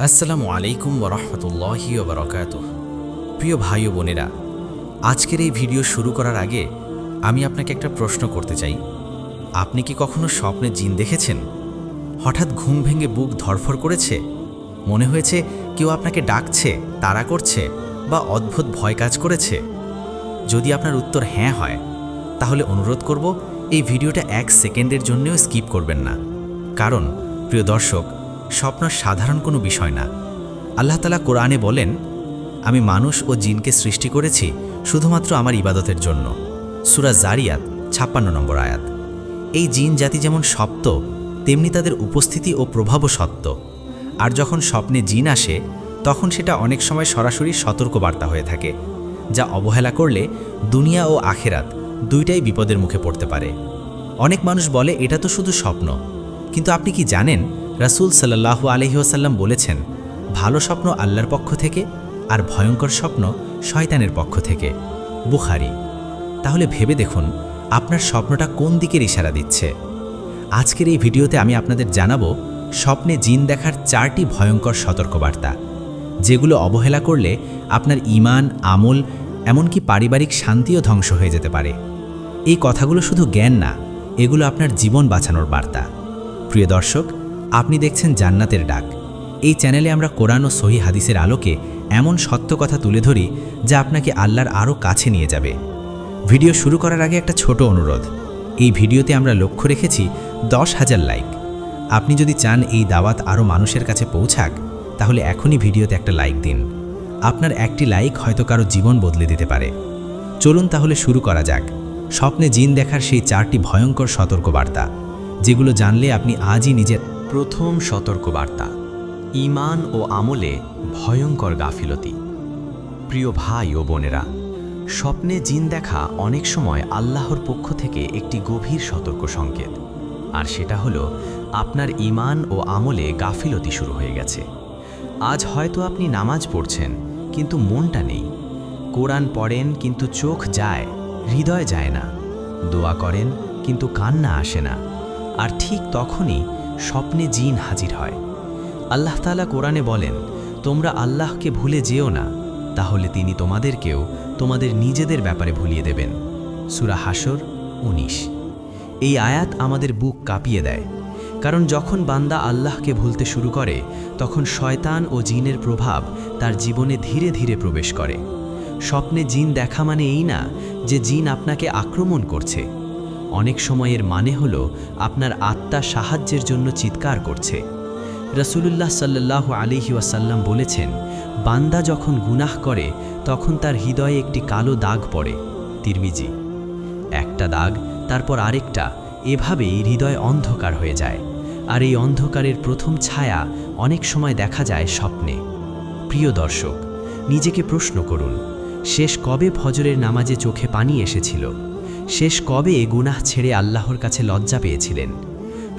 আসসালামু আলাইকুম ওরহমতুল্লাহি ওবরাকাতুহ। প্রিয় ভাই ও বোনেরা, আজকের এই ভিডিও শুরু করার আগে আমি আপনাকে একটা প্রশ্ন করতে চাই। আপনি কি কখনো স্বপ্নে জিন দেখেছেন? হঠাৎ ঘুম ভেঙে বুক ধড়ফড় করেছে? মনে হয়েছে কেউ আপনাকে ডাকছে, তাড়া করছে, বা অদ্ভুত ভয় কাজ করেছে? যদি আপনার উত্তর হ্যাঁ হয়, তাহলে অনুরোধ করব এই ভিডিওটা 1 সেকেন্ডের জন্যও স্কিপ করবেন না। কারণ প্রিয় দর্শক, স্বপ্ন সাধারণ কোনো বিষয় না। আল্লাহ তাআলা কোরআনে বলেন, আমি মানুষ ও জিনকে সৃষ্টি করেছি শুধুমাত্র আমার ইবাদতের জন্য। সূরা জারিয়াত 56 নম্বর আয়াত। এই জিন জাতি যেমন সত্য, তেমনি তাদের উপস্থিতি ও প্রভাবও সত্য। আর যখন স্বপ্নে জিন আসে, তখন সেটা অনেক সময় সরাসরি সতর্কবার্তা হয়ে থাকে, যা অবহেলা করলে দুনিয়া ও আখেরাত দুইটাই বিপদের মুখে পড়তে পারে। অনেক মানুষ বলে এটা তো শুধু স্বপ্ন, কিন্তু আপনি কি জানেন রাসূল সাল্লাল্লাহু আলাইহি ওয়াসাল্লাম বলেছেন, ভালো স্বপ্ন আল্লাহর পক্ষ থেকে আর ভয়ঙ্কর স্বপ্ন শয়তানের পক্ষ থেকে। বুখারী। তাহলে ভেবে দেখুন আপনার স্বপ্নটা কোন দিকের ইশারা দিচ্ছে। আজকের এই ভিডিওতে আমি আপনাদের জানাবো স্বপ্নে জিন দেখার 4টি ভয়ঙ্কর সতর্কবার্তা, যেগুলো অবহেলা করলে আপনার ঈমান, আমল, এমনকি পারিবারিক শান্তিও ধ্বংস হয়ে যেতে পারে। এই কথাগুলো শুধু জ্ঞান না, এগুলো আপনার জীবন বাঁচানোর বার্তা। প্রিয় দর্শক, আপনি দেখছেন জান্নাতের ডাক। এই চ্যানেলে আমরা কোরআন ও সহিহ হাদিসের আলোকে এমন সত্য কথা তুলে ধরি যা আপনাকে আল্লাহর আরও কাছে নিয়ে যাবে। ভিডিও শুরু করার আগে একটা ছোট অনুরোধ। এই ভিডিওতে আমরা লক্ষ্য রেখেছি 10,000 লাইক। আপনি যদি চান এই দাওয়াত আরও মানুষের কাছে পৌঁছাক, তাহলে এখনই ভিডিওতে একটা লাইক দিন। আপনার একটি লাইক হয়তো কারো জীবন বদলে দিতে পারে। চলুন তাহলে শুরু করা যাক স্বপ্নে জিন দেখার সেই 4টি ভয়ঙ্কর সতর্কবার্তা, যেগুলো জানলে আপনি আজই নিজের। প্রথম সতর্কবার্তা, ঈমান ও আমলে ভয়ঙ্কর গাফিলতি। প্রিয় ভাই ও বোনেরা, স্বপ্নে জিন দেখা অনেক সময় আল্লাহর পক্ষ থেকে একটি গভীর সতর্ক সংকেত। আর সেটা হলো আপনার ঈমান ও আমলে গাফিলতি শুরু হয়ে গেছে। আজ হয়তো আপনি নামাজ পড়ছেন, কিন্তু মনটা নেই। কোরআন পড়েন, কিন্তু চোখ যায়, হৃদয় যায় না। দোয়া করেন, কিন্তু কান্না আসে না। আর ঠিক তখনই স্বপ্নে জিন হাজির হয়। আল্লাহ তাআলা কোরআনে বলেন, তোমরা আল্লাহকে ভুলে যেও না, তাহলে তিনি তোমাদেরকেও তোমাদের নিজেদের ব্যাপারে ভুলিয়ে দেবেন। সূরা হাশর 19। এই আয়াত আমাদের বুক কাঁপিয়ে দেয়, কারণ যখন বান্দা আল্লাহকে ভুলতে শুরু করে, তখন শয়তান ও জিনের প্রভাব তার জীবনে ধীরে ধীরে প্রবেশ করে। স্বপ্নে জিন দেখা মানে এই না যে জিন আপনাকে আক্রমণ করছে। অনেক সময়ের মানে হলো আপনার আত্মা সাহায্যের জন্য চিৎকার করছে। রাসূলুল্লাহ সাল্লাল্লাহু আলাইহি ওয়াসাল্লাম বলেছেন, বান্দা যখন গুনাহ করে তখন তার হৃদয়ে একটি কালো দাগ পড়ে। তিরমিজি। একটা দাগ, তারপর আরেকটা, এভাবেই হৃদয় অন্ধকার হয়ে যায়। আর এই অন্ধকারের প্রথম ছায়া অনেক সময় দেখা যায় স্বপ্নে। প্রিয় দর্শক, নিজেকে প্রশ্ন করুন, শেষ কবে ফজরের নামাজে চোখে পানি এসেছিল? শেষ কবে গুনাহ ছেড়ে আল্লাহর কাছে লজ্জা পেয়েছিলেন?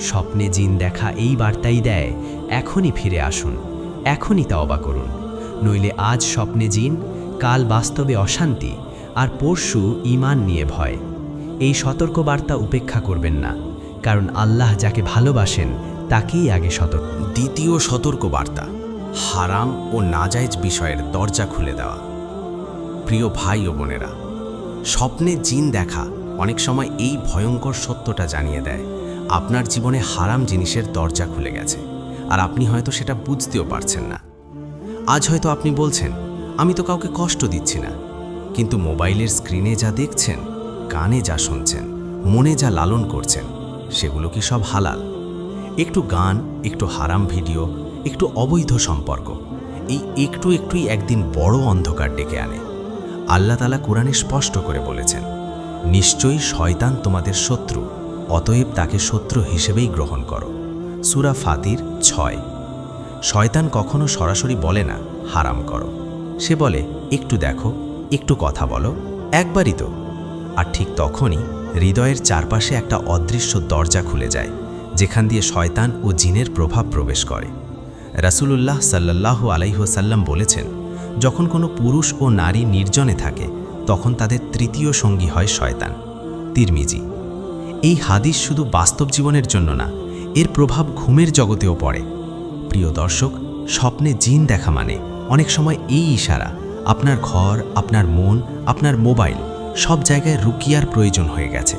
স্বপ্নে জিন দেখা এই বার্তাই দেয়, এখনই ফিরে আসুন, এখনই তওবা করুন। নইলে আজ স্বপ্নে জিন, কাল বাস্তবে অশান্তি, আর পরশু ঈমান নিয়ে ভয়। এই সতর্কবার্তা উপেক্ষা করবেন না, কারণ আল্লাহ যাকে ভালোবাসেন তাকেই আগে সতর্ক। দ্বিতীয় সতর্কবার্তা, হারাম ও নাজায়েজ বিষয়ের দরজা খুলে দেওয়া। প্রিয় ভাই ও বোনেরা, স্বপ্নে জিন দেখা অনেক সময় এই ভয়ঙ্কর সত্যটা জানিয়ে দেয়, আপনার জীবনে হারাম জিনিসের দরজা খুলে গেছে, আর আপনি হয়তো সেটা বুঝতেও পারছেন না। আজ হয়তো আপনি বলছেন, আমি তো কাউকে কষ্ট দিচ্ছি না, কিন্তু মোবাইলের স্ক্রিনে যা দেখছেন, কানে যা শুনছেন, মনে যা লালন করছেন, সেগুলো কি সব হালাল? একটু গান, একটু হারাম ভিডিও, একটু অবৈধ সম্পর্ক, এই একটুই একদিন বড় অন্ধকার ডেকে আনে। আল্লাহ তাআলা কোরআনে স্পষ্ট করে বলেছেন, নিশ্চয়ই শয়তান তোমাদের শত্রু, অতএব তাকে শত্রু হিসেবেই গ্রহণ করো। সূরা ফাতির 6। শয়তান কখনো সরাসরি বলে না হারাম করো, সে বলে একটু দেখো, একটু কথা বলো, একবারই তো। আর ঠিক তখনই হৃদয়ের চারপাশে একটা অদৃশ্য দরজা খুলে যায়, যেখান দিয়ে শয়তান ও জিনের প্রভাব প্রবেশ করে। রাসূলুল্লাহ সাল্লাল্লাহু আলাইহি ওয়াসাল্লাম বলেছেন, যখন কোনো পুরুষ ও নারী নির্জনে থাকে, তখন তাদের তৃতীয় সঙ্গী হয় শয়তান। তিরমিজি। এই হাদিস শুধু বাস্তব জীবনের জন্য না, এর প্রভাব ঘুমের জগতেও পড়ে। প্রিয় দর্শক, স্বপ্নে জিন দেখা মানে অনেক সময় এই ইশারা, আপনার ঘর, আপনার মন, আপনার মোবাইল সব জায়গায় রুকিয়ার প্রয়োজন হয়ে গেছে।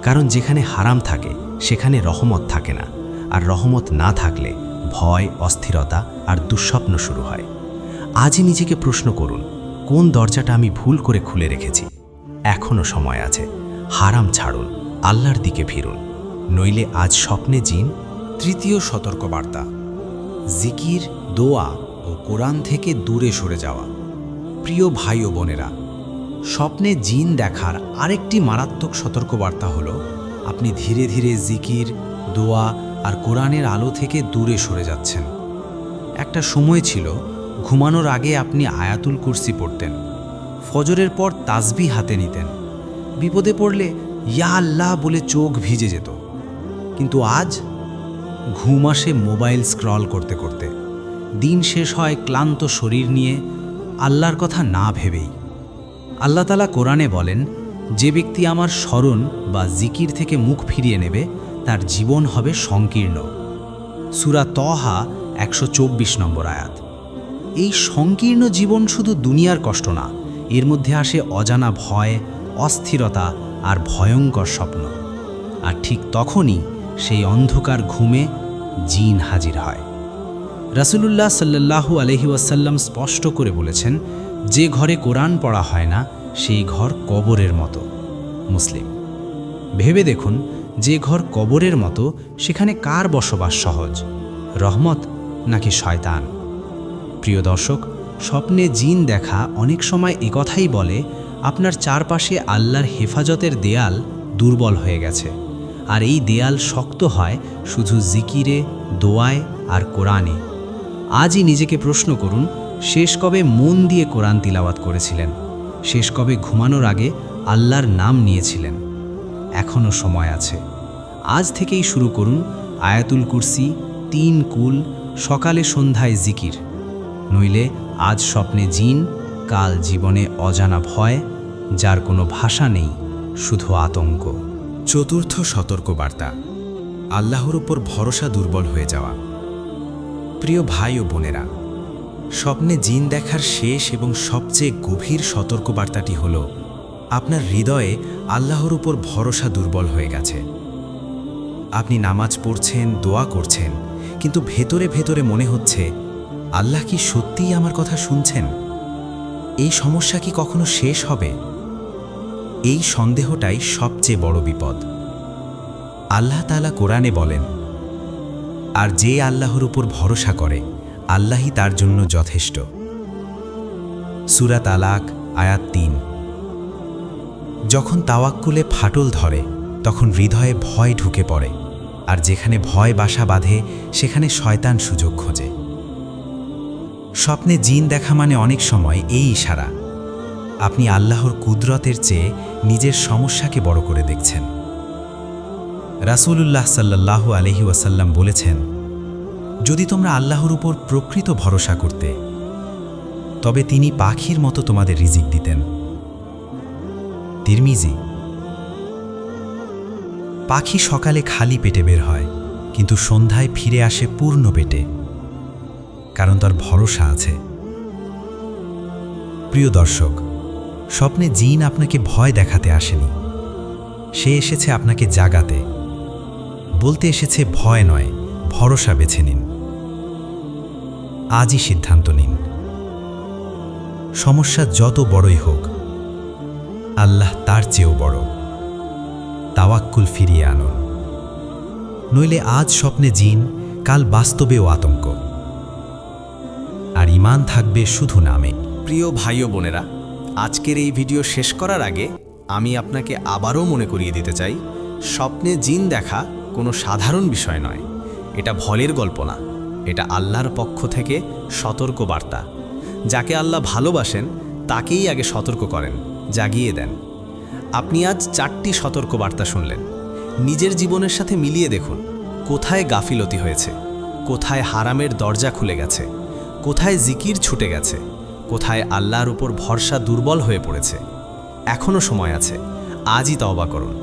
কারণ যেখানে হারাম থাকে সেখানে রহমত থাকে না, আর রহমত না থাকলে ভয়, অস্থিরতা আর দুঃস্বপ্ন শুরু হয়। আজই নিজেকে প্রশ্ন করুন, কোন দরজাটা আমি ভুল করে খুলে রেখেছি? এখনও সময় আছে। হারাম ছাড়ুন, আল্লাহর দিকে ফিরুন, নইলে আজ স্বপ্নে জিন। তৃতীয় সতর্কবার্তা, জিকির, দোয়া ও কোরআন থেকে দূরে সরে যাওয়া। প্রিয় ভাই ও বোনেরা, স্বপ্নে জিন দেখার আরেকটি মারাত্মক সতর্কবার্তা হলো আপনি ধীরে ধীরে জিকির, দোয়া আর কোরআনের আলো থেকে দূরে সরে যাচ্ছেন। একটা সময় ছিল ঘুমানোর আগে আপনি আয়াতুল কুরসি পড়তেন, ফজরের পর তাসবিহ হাতে নিতেন, বিপদে পড়লে ইয়া আল্লাহ বলে চোখ ভিজে যেত। কিন্তু আজ ঘুম আসে মোবাইল স্ক্রল করতে করতে, দিন শেষ হয় ক্লান্ত শরীর নিয়ে, আল্লাহর কথা না ভেবেই। আল্লাহ তাআলা কোরআনে বলেন, যে ব্যক্তি আমার স্মরণ বা জিকির থেকে মুখ ফিরিয়ে নেবে তার জীবন হবে সংকীর্ণ। সূরা তহা 124 নম্বর আয়াত। এই সংকীর্ণ জীবন শুধু দুনিয়ার কষ্ট না, এর মধ্যে আসে অজানা ভয়, অস্থিরতা আর ভয়ঙ্কর স্বপ্ন। আর ঠিক তখনই সেই অন্ধকার ঘুমে জিন হাজির হয়। রাসূলুল্লাহ সাল্লাল্লাহু আলাইহি ওয়াসাল্লাম স্পষ্ট করে বলেছেন, যে ঘরে কোরআন পড়া হয় না সেই ঘর কবরের মতো। মুসলিম। ভেবে দেখুন, যে ঘর কবরের মতো সেখানে কার বসবাস সহজ, রহমত নাকি শয়তান? প্রিয় দর্শক, স্বপ্নে জিন দেখা অনেক সময় একথাই বলে আপনার চারপাশে আল্লাহর হেফাজতের দেয়াল দুর্বল হয়ে গেছে। আর এই দেয়াল শক্ত হয় শুধু জিকিরে, দোয়ায় আর কোরআনে। আজই নিজেকে প্রশ্ন করুন, শেষ কবে মন দিয়ে কোরআন তিলাওয়াত করেছিলেন? শেষ কবে ঘুমানোর আগে আল্লাহর নাম নিয়েছিলেন? এখনও সময় আছে। আজ থেকেই শুরু করুন আয়াতুল কুরসি, 3 কুল, সকালে সন্ধ্যায় জিকির। নইলে আজ স্বপ্নে জিন, কাল জীবনে অজানা ভয়, যার কোনো ভাষা নেই, শুধু আতঙ্ক। চতুর্থ সতর্কবার্তা, আল্লাহর উপর ভরসা দুর্বল হয়ে যাওয়া। প্রিয় ভাই ও বোনেরা, স্বপ্নে জিন দেখার শেষ এবং সবচেয়ে গভীর সতর্কবার্তাটি হল আপনার হৃদয়ে আল্লাহর উপর ভরসা দুর্বল হয়ে গেছে। আপনি নামাজ পড়ছেন, দোয়া করছেন, কিন্তু ভেতরে ভেতরে মনে হচ্ছে, আল্লাহ কি সত্যিই আমার কথা শুনছেন? এই সমস্যা কি কখনো শেষ হবে? এই সন্দেহটাই সবচেয়ে বড় বিপদ। আল্লাহ তাআলা কোরআনে বলেন, আর যে আল্লাহর উপর ভরসা করে আল্লাহই তার জন্য যথেষ্ট। সূরা তালাক আয়াত 3। যখন তাওয়াক্কুলে ফাটল ধরে তখন হৃদয়ে ভয় ঢুকে পড়ে, আর যেখানে ভয় বাসা বাঁধে সেখানে শয়তান সুযোগ খোঁজে। স্বপ্নে জিন দেখা মানে অনেক সময় এই ইশারা, আপনি আল্লাহর কুদরতের চেয়ে নিজের সমস্যাকে বড় করে দেখছেন। রাসূলুল্লাহ সাল্লাল্লাহু আলাইহি ওয়াসাল্লাম বলেছেন, যদি তোমরা আল্লাহর উপর প্রকৃত ভরসা করতে, তবে তিনি পাখির মতো তোমাদের রিজিক দিতেন। তিরমিজি। পাখি সকালে খালি পেটে বের হয়, কিন্তু সন্ধ্যায় ফিরে আসে পূর্ণ পেটে, কারণ তার ভরসা আছে। প্রিয় দর্শক, স্বপ্নে জিন আপনাকে ভয় দেখাতে আসেনি, সে এসেছে আপনাকে জাগাতে, বলতে এসেছে ভয় নয়, ভরসা বেছে নিন। আজই সিদ্ধান্ত নিন, সমস্যা যত বড়ই হোক আল্লাহ তার চেয়েও বড়। তাওয়াক্কুল ফিরিয়ে আনুন, নইলে আজ স্বপ্নে জিন, কাল বাস্তবেও আতঙ্ক, আর ঈমান থাকবে শুধু নামে। প্রিয় ভাই ও বোনেরা, আজকের এই ভিডিও শেষ করার আগে আমি আপনাকে আবারও মনে করিয়ে দিতে চাই, স্বপ্নে জিন দেখা কোনো সাধারণ বিষয় নয়। এটা ভয়ের গল্প না, এটা আল্লাহর পক্ষ থেকে সতর্ক বার্তা। যাকে আল্লাহ ভালোবাসেন তাকেই আগে সতর্ক করেন, জাগিয়ে দেন। আপনি আজ 4টি সতর্ক বার্তা শুনলেন। নিজের জীবনের সাথে মিলিয়ে দেখুন, কোথায় গাফিলতি হয়েছে, কোথায় হারামের দরজা খুলে গেছে, কোথায় জিকির ছুটে গেছে, কোথায় আল্লাহর উপর ভরসা দুর্বল হয়ে পড়েছে। এখনও সময় আছে, আজই তওবা করুন,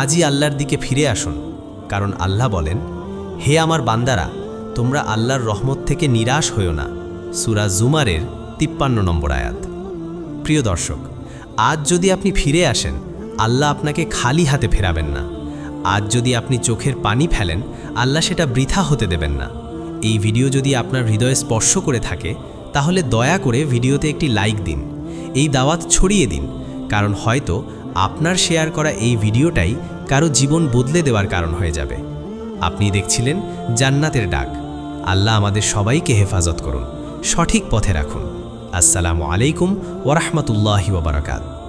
আজই আল্লাহর দিকে ফিরে আসুন। কারণ আল্লাহ বলেন, হে আমার বান্দারা, তোমরা আল্লাহর রহমত থেকে নিরাশ হইও না। সূরা জুমারের 53 নম্বর আয়াত। প্রিয় দর্শক, আজ যদি আপনি ফিরে আসেন, আল্লাহ আপনাকে খালি হাতে ফেরাবেন না। আজ যদি আপনি চোখের পানি ফেলেন, আল্লাহ সেটা বৃথা হতে দেবেন না। এই ভিডিও যদি আপনার হৃদয়ে স্পর্শ করে থাকে, তাহলে দয়া করে ভিডিওতে একটি লাইক দিন, এই দাওয়াত ছড়িয়ে দিন, কারণ হয়তো আপনার শেয়ার করা এই ভিডিওটাই কারো জীবন বদলে দেওয়ার কারণ হয়ে যাবে। আপনি দেখছিলেন জান্নাতের ডাক। আল্লাহ আমাদের সবাইকে হেফাজত করুন, সঠিক পথে রাখুন। আসসালামু আলাইকুম ওয়া রাহমাতুল্লাহি ওয়া বারাকাতুহু।